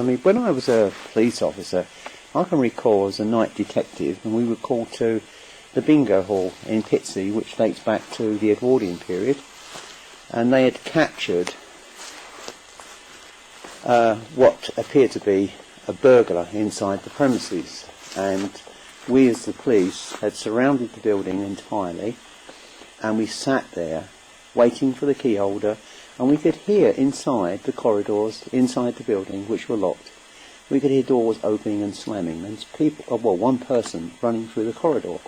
I mean, when I was a police officer, I can recall as a night detective, and we were called to the bingo hall in Pitsea, which dates back to the Edwardian period, and they had captured what appeared to be a burglar inside the premises, and we as the police had surrounded the building entirely, and we sat there waiting for the key holder, and we could hear inside the corridors, inside the building, which were locked, we could hear doors opening and slamming, and one person running through the corridor.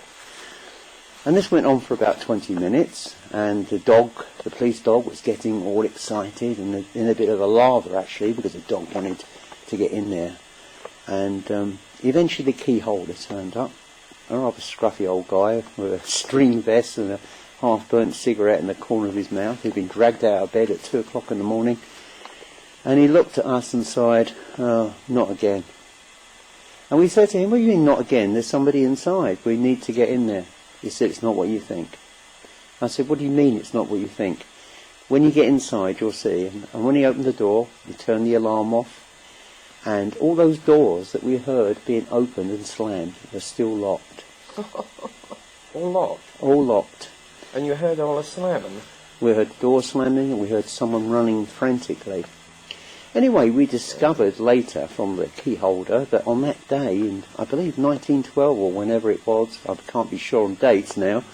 And this went on for about 20 minutes, and the police dog, was getting all excited and in a bit of a lather, actually, because the dog wanted to get in there. And eventually the key holder turned up, a rather scruffy old guy with a string vest and a half-burnt cigarette in the corner of his mouth. He'd been dragged out of bed at 2 o'clock in the morning, and he looked at us and sighed, "Oh, not again." And we said to him, "What do you mean, not again? There's somebody inside. We need to get in there." He said, "It's not what you think." I said, "What do you mean it's not what you think?" "When you get inside, you'll see." And when he opened the door, he turned the alarm off, and all those doors that we heard being opened and slammed were still locked. All locked? All locked. And you heard all the slamming? We heard doors slamming, and we heard someone running frantically. Anyway, we discovered later from the key holder that on that day, in I believe 1912 or whenever it was, I can't be sure on dates now,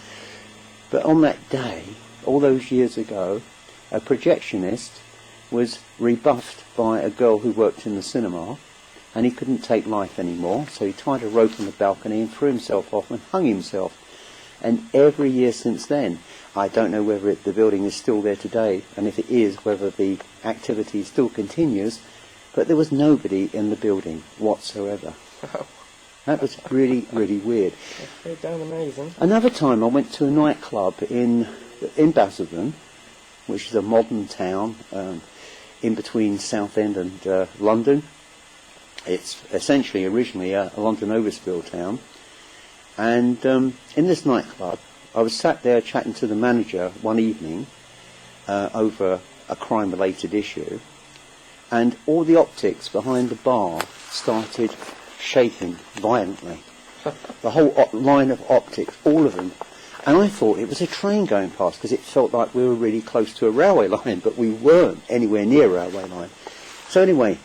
but on that day, all those years ago, a projectionist was rebuffed by a girl who worked in the cinema, and he couldn't take life anymore, so he tied a rope on the balcony and threw himself off and hung himself. And every year since then, I don't know whether the building is still there today, and if it is, whether the activity still continues, but there was nobody in the building whatsoever. That was really, really weird. That's pretty damn amazing. Another time I went to a nightclub in Basildon, which is a modern town in between Southend and London. It's essentially originally a London Overspill town. And in this nightclub, I was sat there chatting to the manager one evening over a crime-related issue, and all the optics behind the bar started shaking violently. The whole line of optics, all of them. And I thought it was a train going past, because it felt like we were really close to a railway line, but we weren't anywhere near a railway line. So anyway,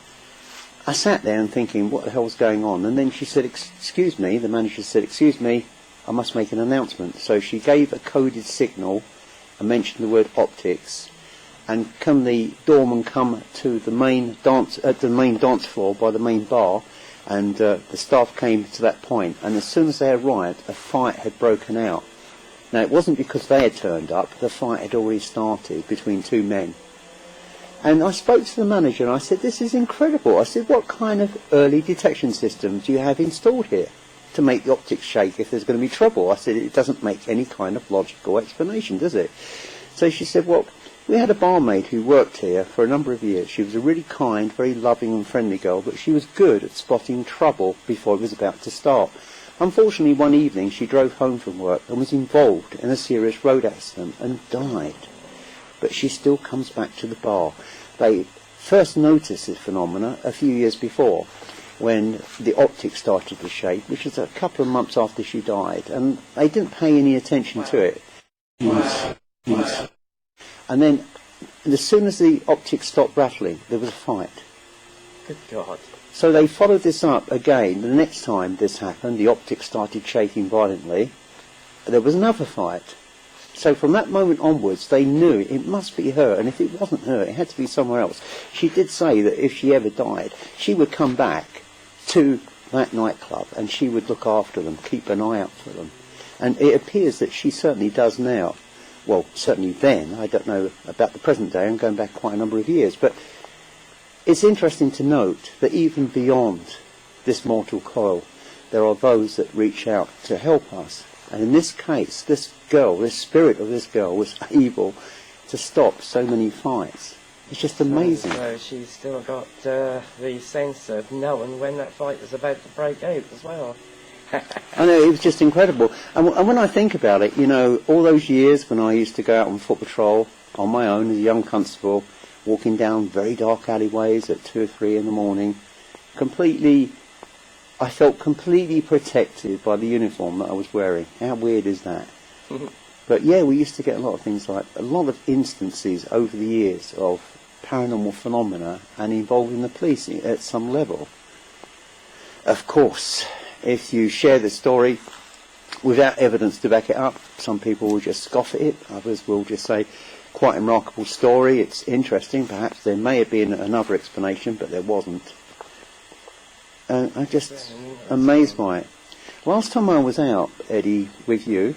I sat there and thinking, what the hell's going on? And then she said, "Excuse me," the manager said, "Excuse me, I must make an announcement." So she gave a coded signal and mentioned the word optics. And come the doorman come to the main dance floor by the main bar, and the staff came to that point. And as soon as they arrived, a fight had broken out. Now, it wasn't because they had turned up. The fight had already started between two men. And I spoke to the manager and I said, "This is incredible." I said, "What kind of early detection system do you have installed here to make the optics shake if there's going to be trouble?" I said, "It doesn't make any kind of logical explanation, does it?" So she said, "Well, we had a barmaid who worked here for a number of years. She was a really kind, very loving and friendly girl, but she was good at spotting trouble before it was about to start. Unfortunately, one evening she drove home from work and was involved in a serious road accident and died. But she still comes back to the bar." They first noticed this phenomena a few years before, when the optics started to shake, which was a couple of months after she died, and they didn't pay any attention to it. And then, as soon as the optics stopped rattling, there was a fight. Good God. So they followed this up again. The next time this happened, the optics started shaking violently. There was another fight. So from that moment onwards, they knew it must be her, and if it wasn't her, it had to be somewhere else. She did say that if she ever died, she would come back to that nightclub, and she would look after them, keep an eye out for them. And it appears that she certainly does now. Well, certainly then. I don't know about the present day. I'm going back quite a number of years. But it's interesting to note that even beyond this mortal coil, there are those that reach out to help us. And in this case, this girl, this spirit of this girl, was able to stop so many fights. It's just amazing. So she's still got the sense of knowing when that fight is about to break out as well. I know, it was just incredible. And when I think about it, you know, all those years when I used to go out on foot patrol on my own as a young constable, walking down very dark alleyways at 2 or 3 in the morning, I felt completely protected by the uniform that I was wearing. How weird is that? But yeah, we used to get a lot of things like, a lot of instances over the years of paranormal phenomena and involving the police at some level. Of course, if you share the story without evidence to back it up, some people will just scoff at it, others will just say, quite a remarkable story, it's interesting, perhaps there may have been another explanation, but there wasn't. I'm just amazed by it. Last time I was out, Eddie, with you,